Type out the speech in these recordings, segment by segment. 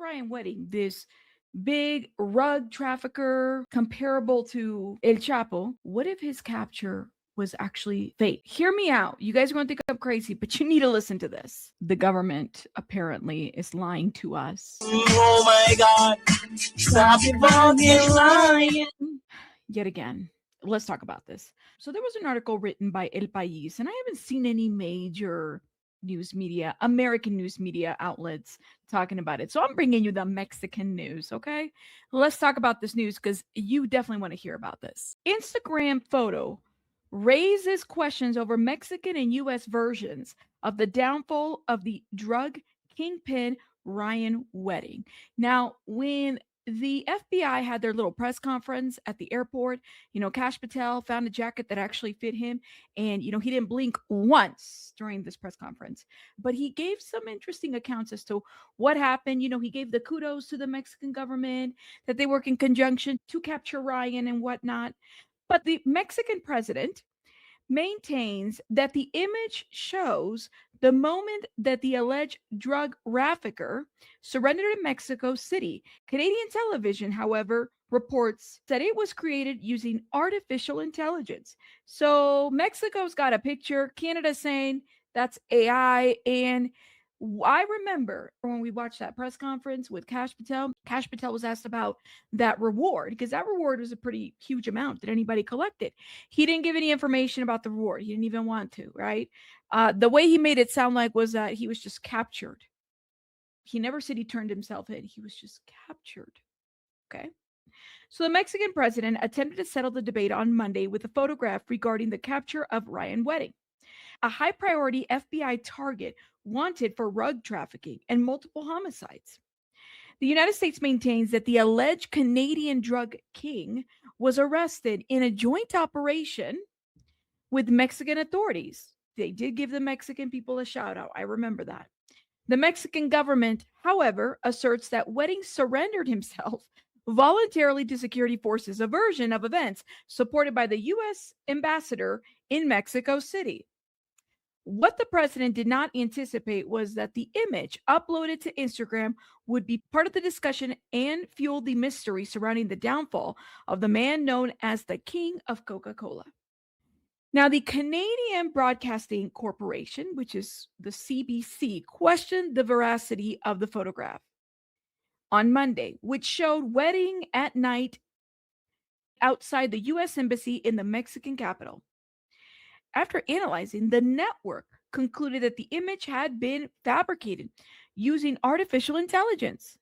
Brian wedding, this big rug trafficker comparable to El Chapo, what if his capture was actually fake? Hear me out. You guys are going to think I'm crazy, but you need to listen to this. The government apparently is lying to us. Oh my God. Stop it fucking lying. Yet again, let's talk about this. So there was an article written by El País, and I haven't seen any major news media, American news media outlets talking about it. So I'm bringing you the Mexican news, okay? Let's talk about this news because you definitely want to hear about this. Instagram photo raises questions over Mexican and US versions of the downfall of the drug kingpin Ryan wedding. Now, when the FBI had their little press conference at the airport, Kash Patel found a jacket that actually fit him. And, he didn't blink once during this press conference, but he gave some interesting accounts as to what happened. He gave the kudos to the Mexican government that they work in conjunction to capture Ryan and whatnot. But the Mexican president maintains that the image shows the moment that the alleged drug trafficker surrendered in Mexico City. Canadian television, however, reports that it was created using artificial intelligence. So Mexico's got a picture, Canada saying that's AI. And I remember when we watched that press conference with Kash Patel was asked about that reward because that reward was a pretty huge amount that anybody collected. He didn't give any information about the reward. He didn't even want to, right? The way he made it sound like was that he was just captured. He never said he turned himself in. He was just captured. Okay. So the Mexican president attempted to settle the debate on Monday with a photograph regarding the capture of Ryan Wedding, a high priority FBI target wanted for rug trafficking and multiple homicides. The United States maintains that the alleged Canadian drug king was arrested in a joint operation with Mexican authorities. They did give the Mexican people a shout out. I remember that. The Mexican government, however, asserts that Wedding surrendered himself voluntarily to security forces, a version of events supported by the U.S. ambassador in Mexico City. What the president did not anticipate was that the image uploaded to Instagram would be part of the discussion and fuel the mystery surrounding the downfall of the man known as the King of Coca-Cola. Now, the Canadian Broadcasting Corporation, which is the CBC, questioned the veracity of the photograph on Monday, which showed Wedding at night outside the U.S. Embassy in the Mexican capital. After analyzing, the network concluded that the image had been fabricated using artificial intelligence.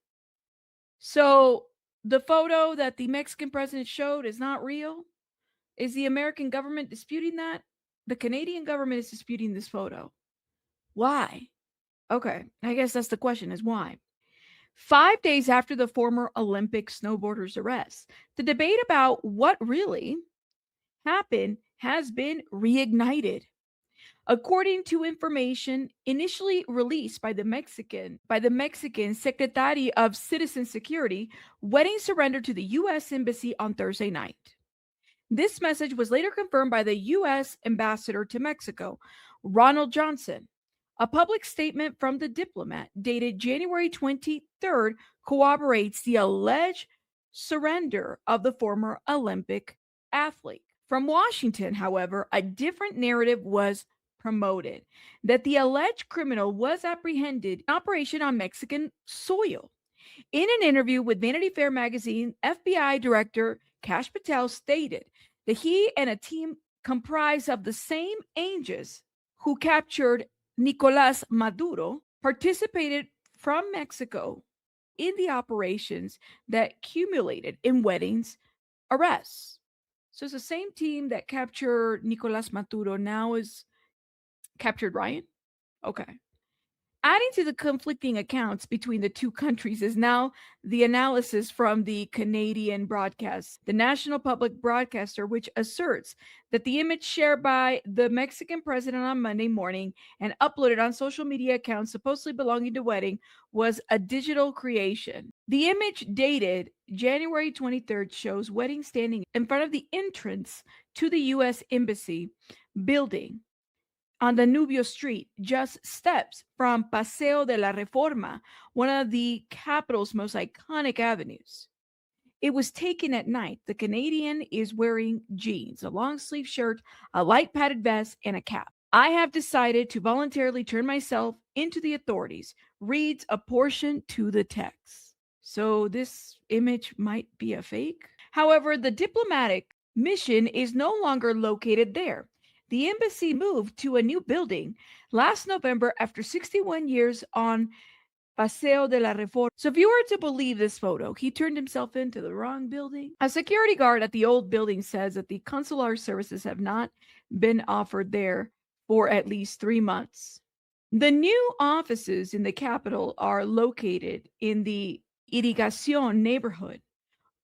So the photo that the Mexican president showed is not real. Is the American government disputing that? The Canadian government is disputing this photo. Why? Okay, I guess that's the question, is why? 5 days after the former Olympic snowboarder's arrest, the debate about what really happened has been reignited. According to information initially released by the Mexican Secretary of Citizen Security, Wedding surrendered to the U.S. Embassy on Thursday night. This message was later confirmed by the U.S. ambassador to Mexico, Ronald Johnson. A public statement from the diplomat dated January 23rd corroborates the alleged surrender of the former Olympic athlete. From Washington, however, a different narrative was promoted that the alleged criminal was apprehended in operation on Mexican soil. In an interview with Vanity Fair magazine, FBI Director Kash Patel stated that he and a team comprised of the same agents who captured Nicolas Maduro participated from Mexico in the operations that culminated in Wedding's arrests. So it's the same team that captured Nicolas Maduro now is captured Ryan? Okay. Adding to the conflicting accounts between the two countries is now the analysis from the Canadian broadcast, the national public broadcaster, which asserts that the image shared by the Mexican president on Monday morning and uploaded on social media accounts supposedly belonging to Wedding was a digital creation. The image dated January 23rd shows Wedding standing in front of the entrance to the U.S. Embassy building on Danubio Street, just steps from Paseo de la Reforma, one of the capital's most iconic avenues. It was taken at night. The Canadian is wearing jeans, a long sleeve shirt, a light padded vest, and a cap. I have decided to voluntarily turn myself into the authorities, reads a portion to the text. So this image might be a fake. However, the diplomatic mission is no longer located there. The embassy moved to a new building last November after 61 years on Paseo de la Reforma. So, if you were to believe this photo, he turned himself into the wrong building. A security guard at the old building says that the consular services have not been offered there for at least 3 months. The new offices in the capital are located in the Irrigacion neighborhood,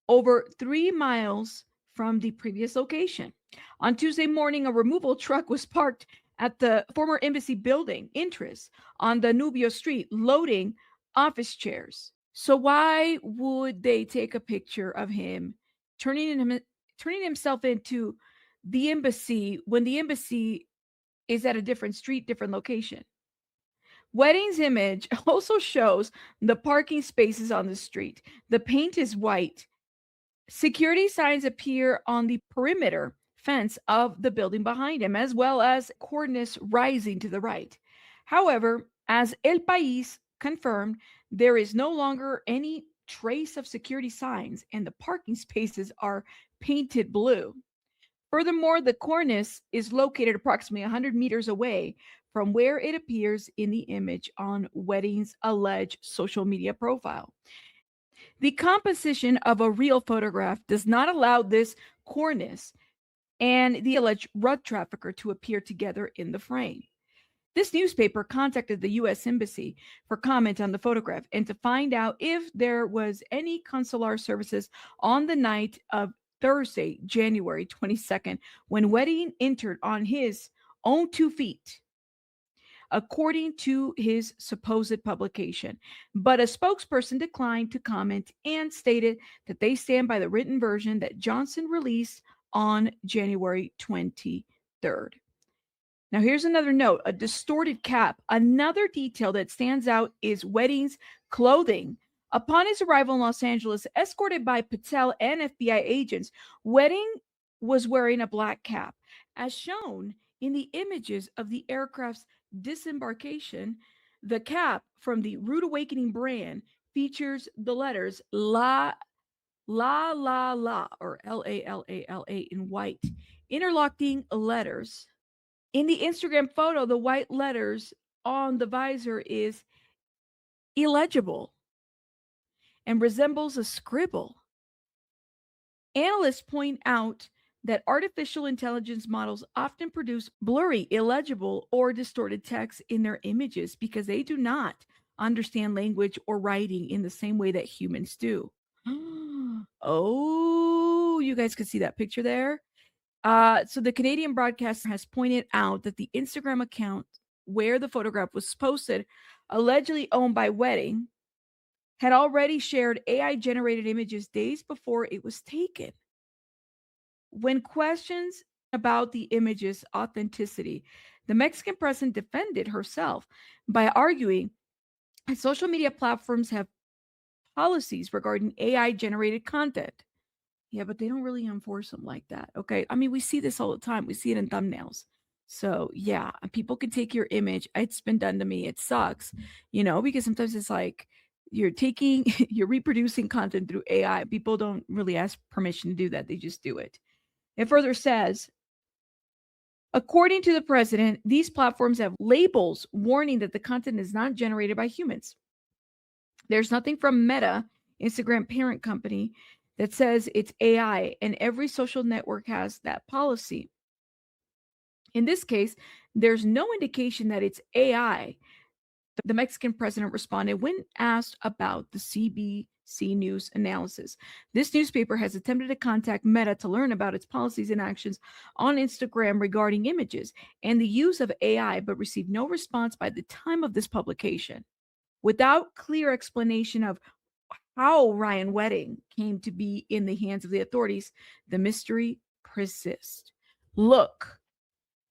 over 3 miles from the previous location. On Tuesday morning, a removal truck was parked at the former embassy building entrance on the Nubio Street, loading office chairs. So why would they take a picture of him turning himself into the embassy when the embassy is at a different street, different location? Wedding's image also shows the parking spaces on the street. The paint is white. Security signs appear on the perimeter fence of the building behind him, as well as cornice rising to the right. However, as El País confirmed, there is no longer any trace of security signs, and the parking spaces are painted blue. Furthermore, the cornice is located approximately 100 meters away from where it appears in the image on Wedding's alleged social media profile. The composition of a real photograph does not allow this cornice and the alleged drug trafficker to appear together in the frame. This newspaper contacted the U.S. Embassy for comment on the photograph and to find out if there was any consular services on the night of Thursday, January 22nd, when Wedding entered on his own 2 feet, according to his supposed publication. But a spokesperson declined to comment and stated that they stand by the written version that Johnson released on January 23rd. Now, here's another note, a distorted cap. Another detail that stands out is Wedding's clothing. Upon his arrival in Los Angeles, escorted by Patel and FBI agents, Wedding was wearing a black cap. As shown in the images of the aircraft's disembarkation, the cap from the Rude Awakening brand features the letters La, or LALALA in white, interlocking letters. In the Instagram photo, the white letters on the visor is illegible and resembles a scribble. Analysts point out that artificial intelligence models often produce blurry, illegible, or distorted text in their images because they do not understand language or writing in the same way that humans do. Oh, you guys could see that picture there. So the Canadian broadcaster has pointed out that the Instagram account where the photograph was posted, allegedly owned by Wedding, had already shared AI-generated images days before it was taken. When questions about the image's authenticity, the Mexican president defended herself by arguing that social media platforms have policies regarding AI-generated content. Yeah, but they don't really enforce them like that. Okay. I mean, we see this all the time. We see it in thumbnails. So, yeah, people can take your image. It's been done to me. It sucks, because sometimes it's like you're you're reproducing content through AI. People don't really ask permission to do that. They just do it. It further says, according to the president, these platforms have labels warning that the content is not generated by humans. There's nothing from Meta, Instagram parent company, that says it's AI, and every social network has that policy. In this case, there's no indication that it's AI. The Mexican president responded when asked about the CBC News analysis. This newspaper has attempted to contact Meta to learn about its policies and actions on Instagram regarding images and the use of AI, but received no response by the time of this publication. Without clear explanation of how Ryan Wedding came to be in the hands of the authorities, the mystery persists. Look,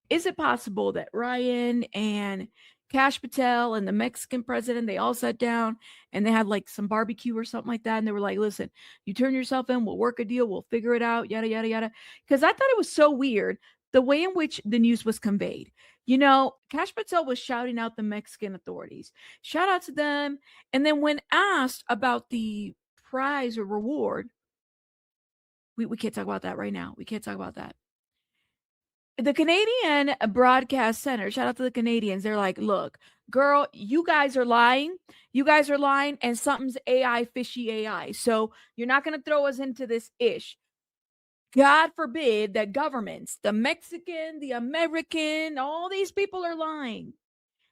Is it possible that Ryan and Kash Patel and the Mexican president, they all sat down and they had like some barbecue or something like that. And they were like, listen, you turn yourself in, we'll work a deal, we'll figure it out, yada, yada, yada. Because I thought it was so weird the way in which the news was conveyed. Kash Patel was shouting out the Mexican authorities. Shout out to them. And then when asked about the prize or reward, we can't talk about that right now. We can't talk about that. The Canadian Broadcast Center, shout out to the Canadians. They're like, look, girl, you guys are lying. You guys are lying, and something's AI, fishy AI. So you're not going to throw us into this ish. God forbid that governments, the Mexican, the American, all these people are lying.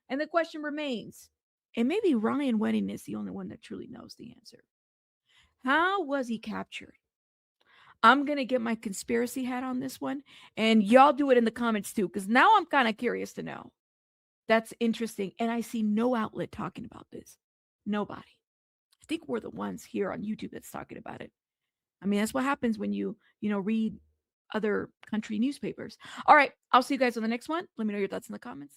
And the question remains, and maybe Ryan Wedding is the only one that truly knows the answer. How was he captured? I'm going to get my conspiracy hat on this one. And y'all do it in the comments too, because now I'm kind of curious to know. That's interesting. And I see no outlet talking about this. Nobody. I think we're the ones here on YouTube that's talking about it. I mean, that's what happens when you read other country newspapers. All right. I'll see you guys on the next one. Let me know your thoughts in the comments.